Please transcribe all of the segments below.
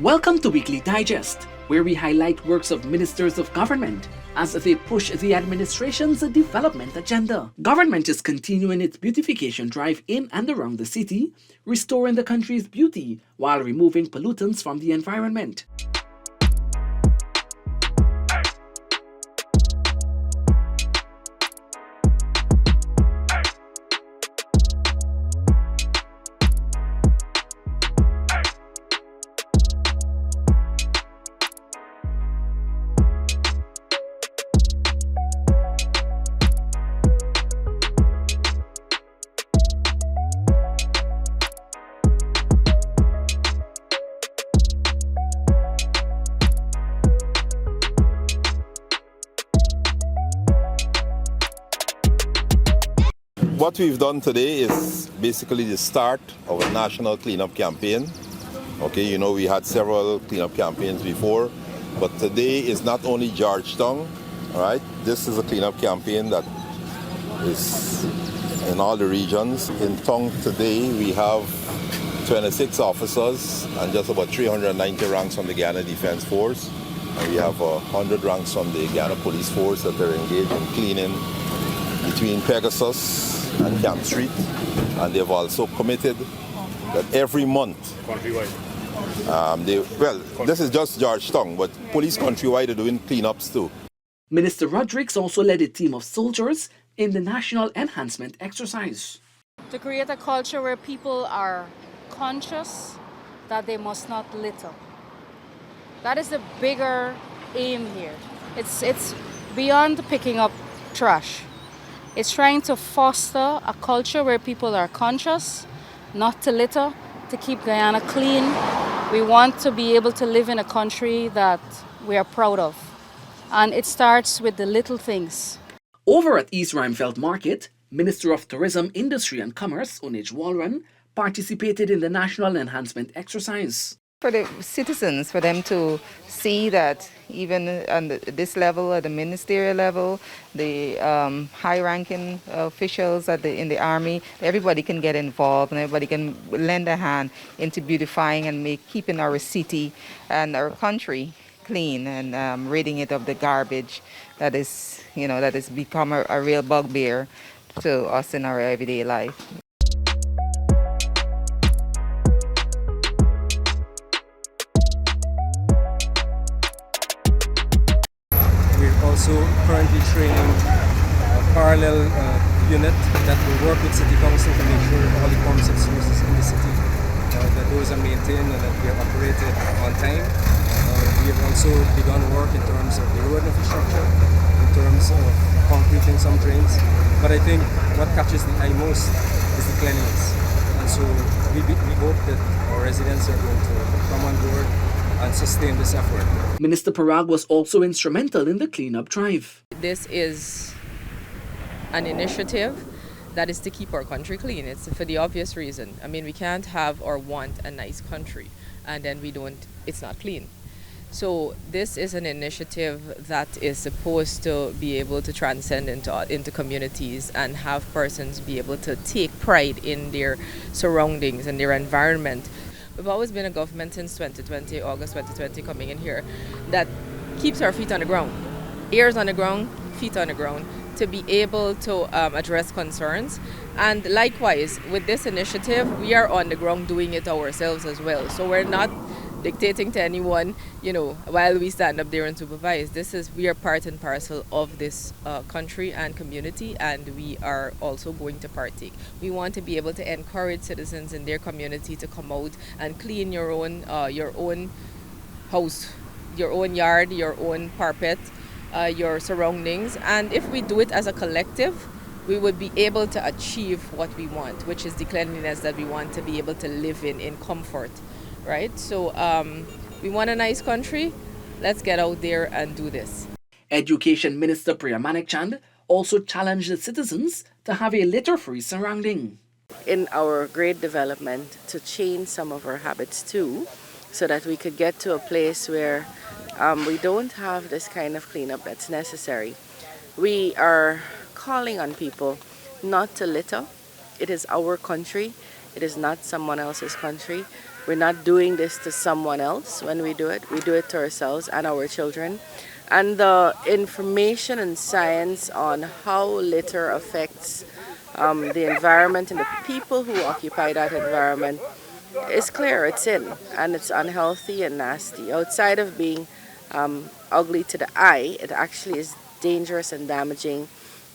Welcome to Weekly Digest, where we highlight works of ministers of government as they push the administration's development agenda. Government is continuing its beautification drive in and around the city, restoring the country's beauty while removing pollutants from the environment. What we've done today is basically the start of a national cleanup campaign. Okay, you know, we had several cleanup campaigns before, but today is not only Georgetown, all right? This is a cleanup campaign that is in all the regions. In town today, we have 26 officers and just about 390 ranks on the Ghana Defense Force. And we have 100 ranks on the Ghana Police Force that are engaged in cleaning between Pegasus and Camp Street, and they've also committed that every month, countrywide, this is just Georgetown, but police countrywide are doing cleanups too. Minister Rodriguez also led a team of soldiers in the national enhancement exercise. To create a culture where people are conscious that they must not litter. That is the bigger aim here. It's beyond picking up trash. It's trying to foster a culture where people are conscious, not to litter, to keep Guyana clean. We want to be able to live in a country that we are proud of. And it starts with the little things. Over at East Rhymefeld Market, Minister of Tourism, Industry and Commerce, Onij Walran, participated in the national enhancement exercise. For the citizens, for them to see that even on this level, at the ministerial level, the high-ranking officials in the army, everybody can get involved and everybody can lend a hand into beautifying and keeping our city and our country clean and ridding it of the garbage that is become a real bugbear to us in our everyday life. Also currently training a parallel unit that will work with City Council to make sure all the pumps and sources in the city, that those are maintained and that they are operated on time. We have also begun work in terms of the road infrastructure, in terms of concreting some drains. But I think what catches the eye most is the cleanliness. And so we hope that our residents are going to come on board and sustain this effort. Minister Parag was also instrumental in the cleanup drive. This is an initiative that is to keep our country clean. It's for the obvious reason. I mean, we can't have or want a nice country and then it's not clean. So this is an initiative that is supposed to be able to transcend into communities and have persons be able to take pride in their surroundings and their environment. We've always been a government since 2020, August 2020, coming in here, that keeps our feet on the ground. Ears on the ground, feet on the ground, to be able to address concerns. And likewise, with this initiative, we are on the ground doing it ourselves as well. So we're not dictating to anyone, while we stand up there and supervise. We are part and parcel of this country and community, and we are also going to partake. We want to be able to encourage citizens in their community to come out and clean your own house, your own yard, your own carpet, your surroundings. And if we do it as a collective, we would be able to achieve what we want, which is the cleanliness that we want to be able to live in comfort. Right? So we want a nice country. Let's get out there and do this. Education Minister Priya Manikchand also challenged the citizens to have a litter-free surrounding. In our grade development, to change some of our habits too, so that we could get to a place where we don't have this kind of cleanup that's necessary. We are calling on people not to litter. It is our country. It is not someone else's country. We're not doing this to someone else when we do it. We do it to ourselves and our children. And the information and science on how litter affects the environment and the people who occupy that environment is clear. It's in, and it's unhealthy and nasty. Outside of being ugly to the eye, it actually is dangerous and damaging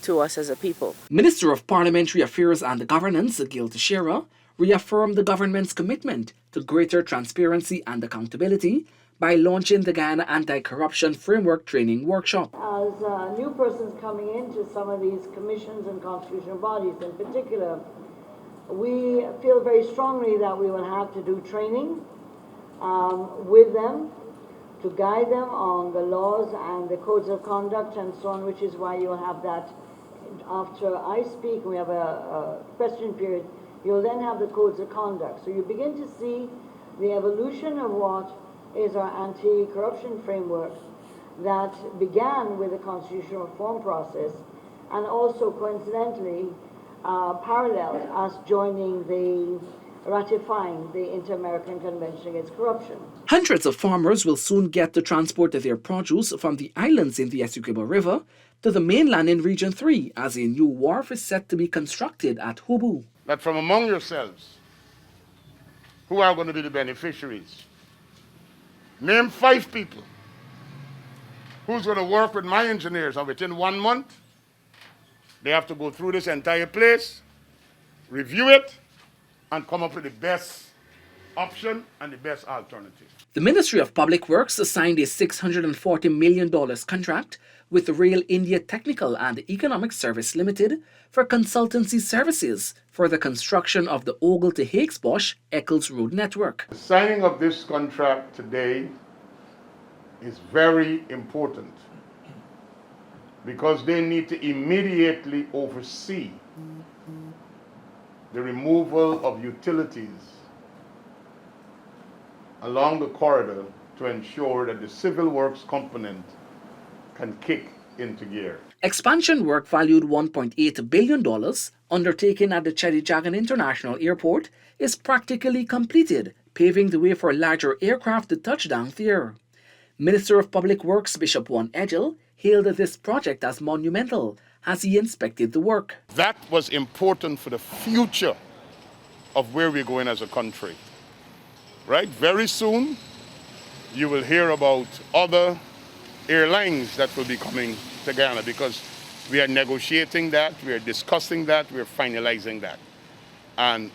to us as a people. Minister of Parliamentary Affairs and Governance, gov't, reaffirmed the government's commitment to greater transparency and accountability by launching the Guyana Anti-Corruption Framework Training Workshop. As new persons coming into some of these commissions and constitutional bodies in particular, we feel very strongly that we will have to do training with them to guide them on the laws and the codes of conduct and so on, which is why you'll have that after I speak, we have a question period, you'll then have the codes of conduct. So you begin to see the evolution of what is our anti-corruption framework that began with the constitutional reform process and also coincidentally paralleled us ratifying the Inter-American Convention Against Corruption. Hundreds of farmers will soon get to transport their produce from the islands in the Essequibo River to the mainland in Region 3 as a new wharf is set to be constructed at Hubu. That from among yourselves, who are going to be the beneficiaries, name 5 people who's going to work with my engineers, and within 1 month, they have to go through this entire place, review it, and come up with the best option and the best alternative. The Ministry of Public Works signed a $640 million contract with Rail India Technical and Economic Service Limited for consultancy services for the construction of the Ogle to Hakesbosch Eccles Road network. The signing of this contract today is very important because they need to immediately oversee the removal of utilities along the corridor to ensure that the civil works component can kick into gear. Expansion work valued $1.8 billion undertaken at the Chedijagan International Airport is practically completed, paving the way for larger aircraft to touch down there. Minister of Public Works Bishop Juan Edgell hailed this project as monumental as he inspected the work. That was important for the future of where we're going as a country. Right? Very soon, you will hear about other airlines that will be coming to Guyana because we are negotiating that, we are discussing that, we are finalizing that. And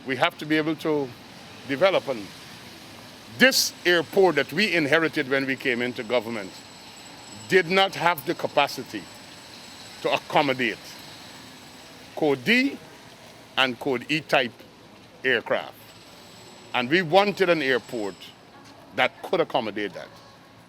we have to be able to develop. And this airport that we inherited when we came into government did not have the capacity to accommodate Code D and Code E type aircraft. And we wanted an airport that could accommodate that.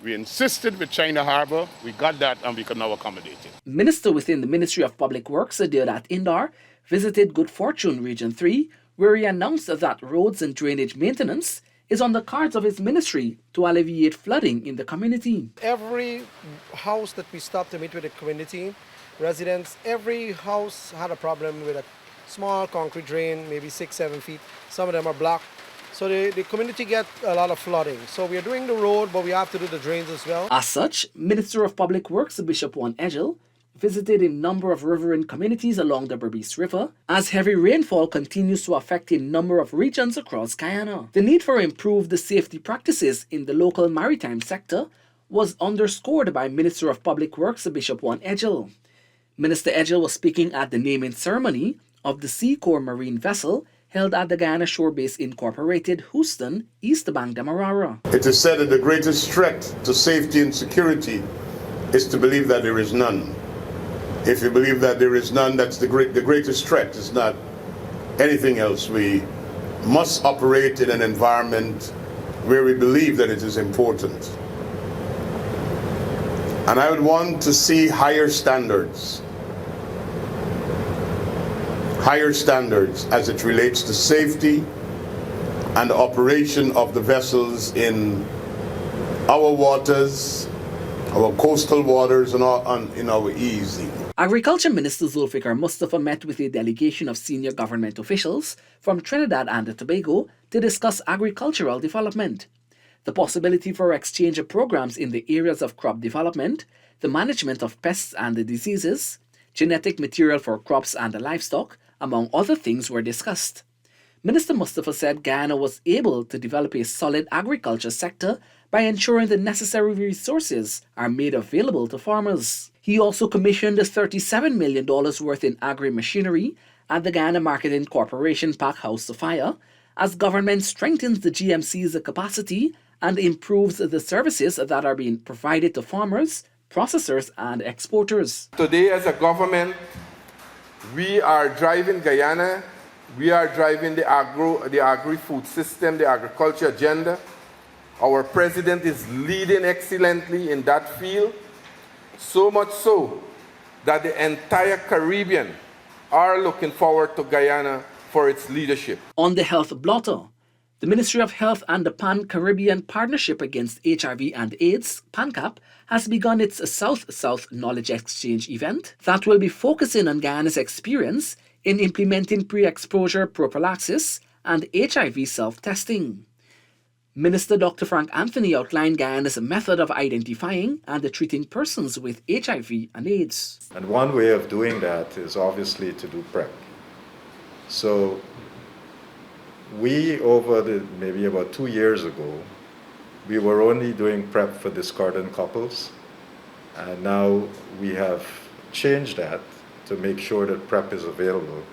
We insisted with China Harbor, we got that, and we can now accommodate it. Minister within the Ministry of Public Works, Deodat Indar, visited Good Fortune Region 3, where he announced that roads and drainage maintenance is on the cards of his ministry to alleviate flooding in the community. Every house that we stopped to meet with the community residents, every house had a problem with a small concrete drain, maybe 6-7 feet. Some of them are blocked. So the community get a lot of flooding. So we are doing the road, but we have to do the drains as well. As such, Minister of Public Works Bishop Juan Edgell visited a number of riverine communities along the Berbice River as heavy rainfall continues to affect a number of regions across Guyana. The need for improved safety practices in the local maritime sector was underscored by Minister of Public Works Bishop Juan Edgell. Minister Edgell was speaking at the naming ceremony of the Sea Corps Marine vessel held at the Guyana Shore Base Incorporated, Houston, East Bank, Demerara. It is said that the greatest threat to safety and security is to believe that there is none. If you believe that there is none, that's the greatest threat. It's not anything else. We must operate in an environment where we believe that it is important. And I would want to see higher standards as it relates to safety and operation of the vessels in our waters, our coastal waters and in our EEZ. Agriculture Minister Zulfikar Mustafa met with a delegation of senior government officials from Trinidad and Tobago to discuss agricultural development. The possibility for exchange of programs in the areas of crop development, the management of pests and diseases, genetic material for crops and livestock, among other things were discussed. Minister Mustafa said Guyana was able to develop a solid agriculture sector by ensuring the necessary resources are made available to farmers. He also commissioned $37 million worth in agri-machinery at the Guyana Marketing Corporation Pack House Sophia as government strengthens the GMC's capacity and improves the services that are being provided to farmers, processors and exporters. Today as a government, we are driving Guyana, we are driving the agri-food system, the agriculture agenda. Our president is leading excellently in that field, so much so that the entire Caribbean are looking forward to Guyana for its leadership. On the health blotter, the Ministry of Health and the Pan-Caribbean Partnership Against HIV and AIDS, PANCAP, has begun its South-South Knowledge Exchange event that will be focusing on Guyana's experience in implementing pre-exposure prophylaxis and HIV self-testing. Minister Dr. Frank Anthony outlined Guyana's method of identifying and treating persons with HIV and AIDS. And one way of doing that is obviously to do PrEP. So we, maybe about 2 years ago, we were only doing PrEP for discordant couples, and now we have changed that to make sure that PrEP is available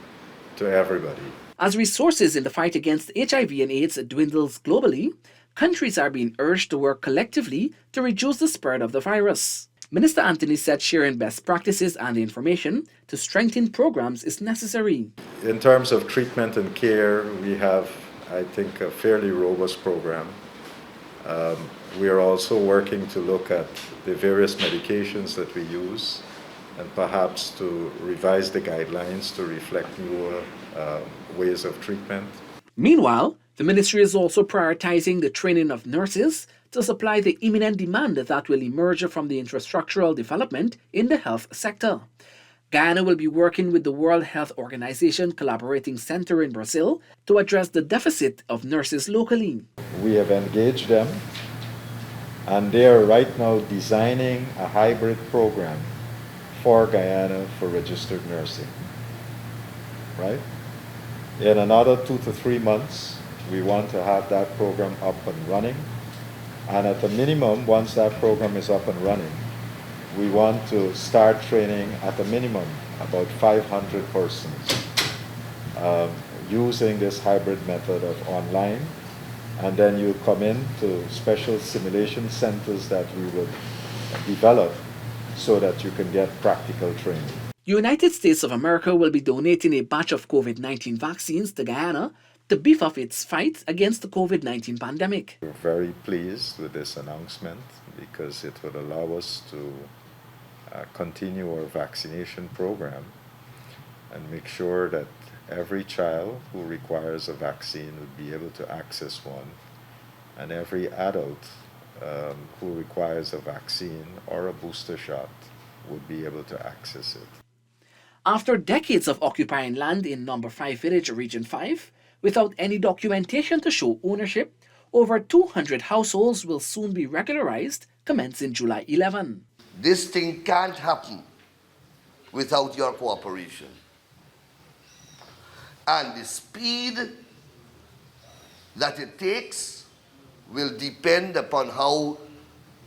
to everybody. As resources in the fight against HIV and AIDS dwindles globally, countries are being urged to work collectively to reduce the spread of the virus. Minister Anthony said sharing best practices and information to strengthen programs is necessary. In terms of treatment and care, we have, I think, a fairly robust program. We are also working to look at the various medications that we use and perhaps to revise the guidelines to reflect newer ways of treatment. Meanwhile, the ministry is also prioritizing the training of nurses to supply the imminent demand that will emerge from the infrastructural development in the health sector. Guyana will be working with the World Health Organization Collaborating Center in Brazil to address the deficit of nurses locally. We have engaged them, and they are right now designing a hybrid program for Guyana for registered nursing. Right? In another 2 to 3 months, we want to have that program up and running. And at the minimum, once that program is up and running, we want to start training at a minimum about 500 persons using this hybrid method of online. And then you come into special simulation centers that we will develop so that you can get practical training. United States of America will be donating a batch of COVID-19 vaccines to Guyana to beef up its fight against the COVID-19 pandemic. We're very pleased with this announcement because it would allow us to continue our vaccination program and make sure that every child who requires a vaccine would be able to access one, and every adult who requires a vaccine or a booster shot would be able to access it. After decades of occupying land in No. 5 Village, Region 5, without any documentation to show ownership, over 200 households will soon be regularized, commencing July 11. This thing can't happen without your cooperation. And the speed that it takes will depend upon how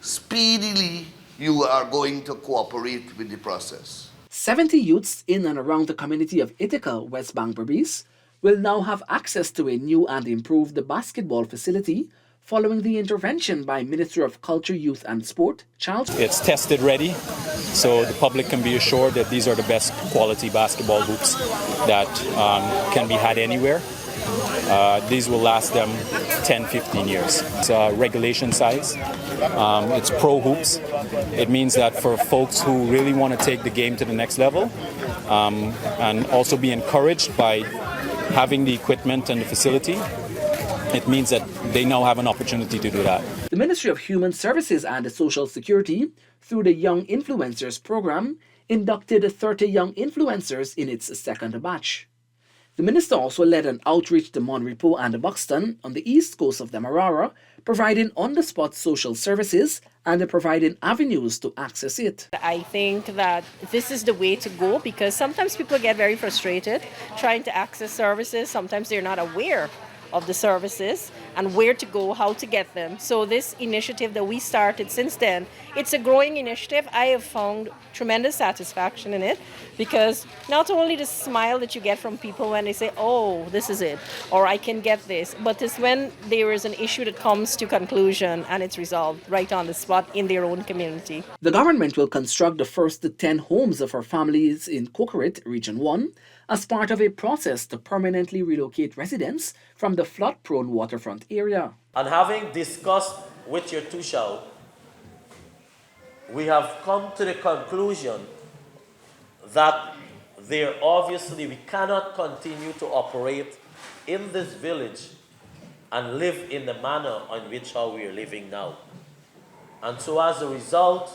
speedily you are going to cooperate with the process. 70 youths in and around the community of Ithaca, West Bank Berbice, will now have access to a new and improved basketball facility following the intervention by Minister of Culture, Youth and Sport, Charles. It's tested ready, so the public can be assured that these are the best quality basketball hoops that can be had anywhere. These will last them 10-15 years. It's regulation size. It's pro hoops. It means that for folks who really want to take the game to the next level and also be encouraged by having the equipment and the facility, it means that they now have an opportunity to do that. The Ministry of Human Services and Social Security, through the Young Influencers program, inducted 30 young influencers in its second batch. The minister also led an outreach to Monrepo and Buxton on the east coast of Demerara, providing on-the-spot social services and providing avenues to access it. I think that this is the way to go because sometimes people get very frustrated trying to access services. Sometimes they're not aware of the services and where to go, how to get them. So this initiative that we started since then, it's a growing initiative. I have found tremendous satisfaction in it because not only the smile that you get from people when they say, oh, this is it, or I can get this, but it's when there is an issue that comes to conclusion and it's resolved right on the spot in their own community. The government will construct the first 10 homes for families in Cocorit, Region 1, as part of a process to permanently relocate residents from the flood-prone waterfront area. And having discussed with your Tushao, we have come to the conclusion that we cannot continue to operate in this village and live in the manner in which how we are living now. And so as a result,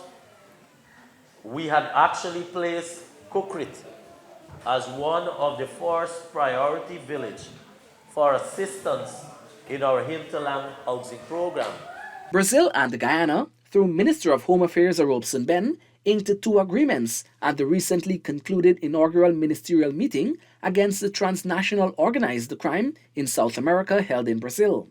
we had actually placed Cocorit as one of the first priority village for assistance in our hinterland housing program. Brazil and Guyana, through Minister of Home Affairs Robson Ben, inked 2 agreements at the recently concluded inaugural ministerial meeting against the transnational organized crime in South America held in Brazil.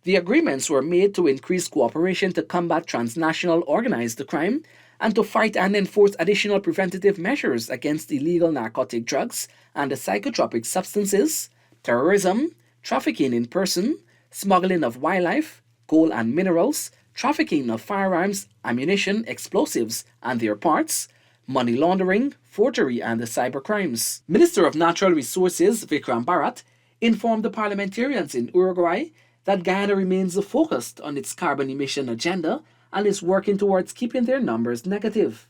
The agreements were made to increase cooperation to combat transnational organized crime and to fight and enforce additional preventative measures against illegal narcotic drugs and psychotropic substances, terrorism, trafficking in person, smuggling of wildlife, coal and minerals, trafficking of firearms, ammunition, explosives and their parts, money laundering, forgery and cybercrimes. Minister of Natural Resources Vikram Bharat informed the parliamentarians in Uruguay that Guyana remains focused on its carbon emission agenda and is working towards keeping their numbers negative.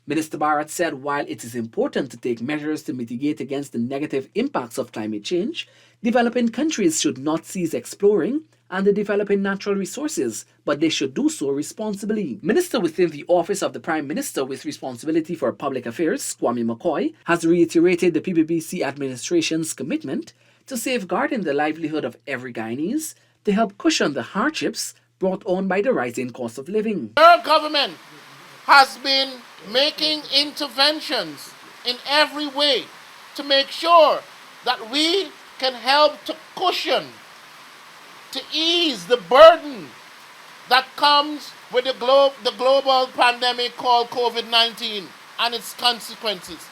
Minister Bharat said while it is important to take measures to mitigate against the negative impacts of climate change, developing countries should not cease exploring and developing natural resources, but they should do so responsibly. Minister within the Office of the Prime Minister with responsibility for public affairs, Kwame McCoy, has reiterated the PPPC administration's commitment to safeguarding the livelihood of every Guyanese to help cushion the hardships brought on by the rising cost of living. Our government has been making interventions in every way to make sure that we can help to cushion, to ease the burden that comes with the global pandemic called COVID-19 and its consequences.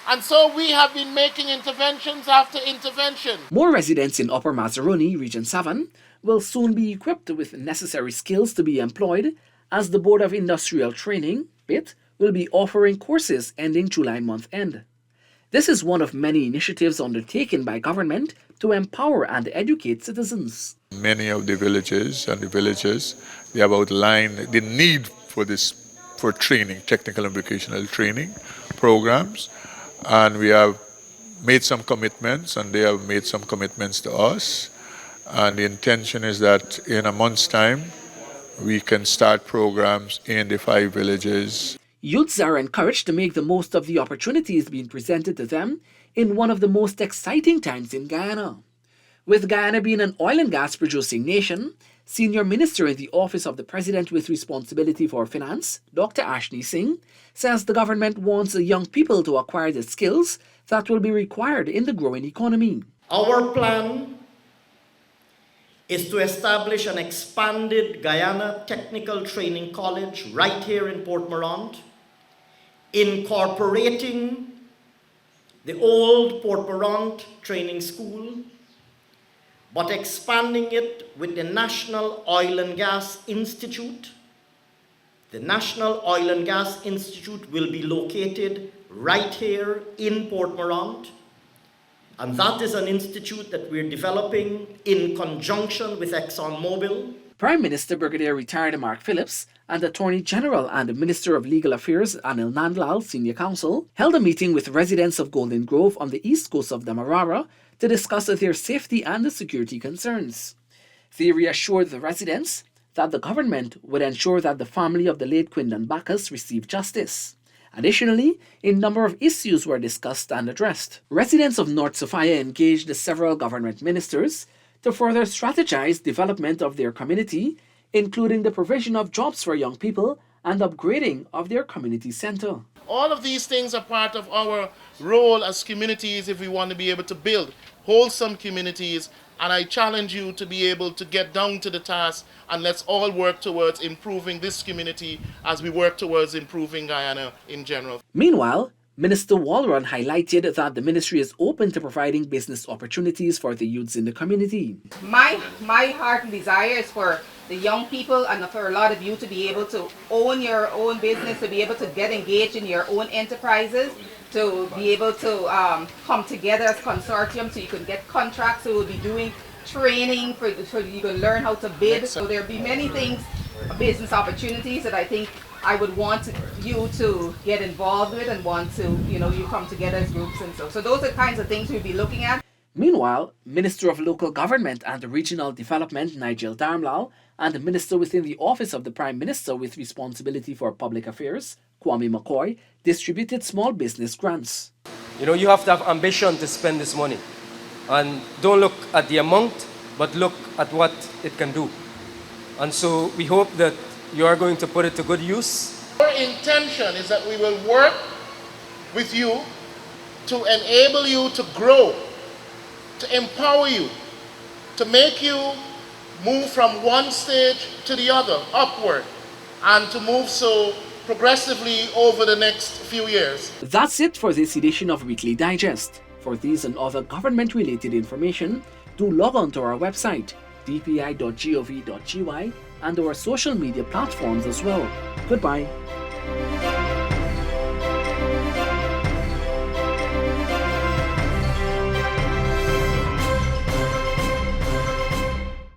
And so we have been making interventions after intervention. More residents in Upper Mazaruni, Region 7, will soon be equipped with necessary skills to be employed as the Board of Industrial Training, BIT, will be offering courses ending July month end. This is one of many initiatives undertaken by government to empower and educate citizens. Many of the villages and the villages, they have outlined the need for training, technical and vocational training programs, and we have made some commitments and they have made some commitments to us, and the intention is that in a month's time we can start programs in the 5 villages. Youths are encouraged to make the most of the opportunities being presented to them in one of the most exciting times in Guyana. With Guyana being an oil and gas producing nation, Senior Minister in the Office of the President with responsibility for finance, Dr. Ashni Singh, says the government wants the young people to acquire the skills that will be required in the growing economy. Our plan is to establish an expanded Guyana Technical Training College right here in Port Morant, incorporating the old Port Morant Training School, but expanding it with the National Oil and Gas Institute. The National Oil and Gas Institute will be located right here in Port Morant, and that is an institute that we're developing in conjunction with ExxonMobil. Prime Minister Brigadier Retired Mark Phillips and Attorney General and Minister of Legal Affairs Anil Nandlal Senior Counsel held a meeting with residents of Golden Grove on the east coast of Demerara to discuss their safety and security concerns. They reassured the residents that the government would ensure that the family of the late Quindon Bacchus receive justice. Additionally, a number of issues were discussed and addressed. Residents of North Sophia engaged several government ministers to further strategize development of their community, including the provision of jobs for young people and upgrading of their community center. All of these things are part of our role as communities if we want to be able to build wholesome communities, and I challenge you to be able to get down to the task, and let's all work towards improving this community as we work towards improving Guyana in general. Meanwhile, Minister Walron highlighted that the ministry is open to providing business opportunities for the youths in the community. My heart and desire is for the young people and for a lot of you to be able to own your own business, to be able to get engaged in your own enterprises, to be able to come together as consortium so you can get contracts. So we'll be doing training so you can learn how to bid. So there'll be many things, business opportunities that I think I would want you to get involved with and want to, you come together as groups and so those are the kinds of things we'll be looking at. Meanwhile, Minister of Local Government and Regional Development Nigel Darmlal and the Minister within the Office of the Prime Minister with responsibility for public affairs, Kwame McCoy, distributed small business grants. You have to have ambition to spend this money. And don't look at the amount, but look at what it can do. And so we hope that you are going to put it to good use. Our intention is that we will work with you to enable you to grow, to empower you, to make you move from one stage to the other, upward, and to move so progressively over the next few years. That's it for this edition of Weekly Digest. For these and other government-related information, do log on to our website, dpi.gov.gy, and our social media platforms as well. Goodbye.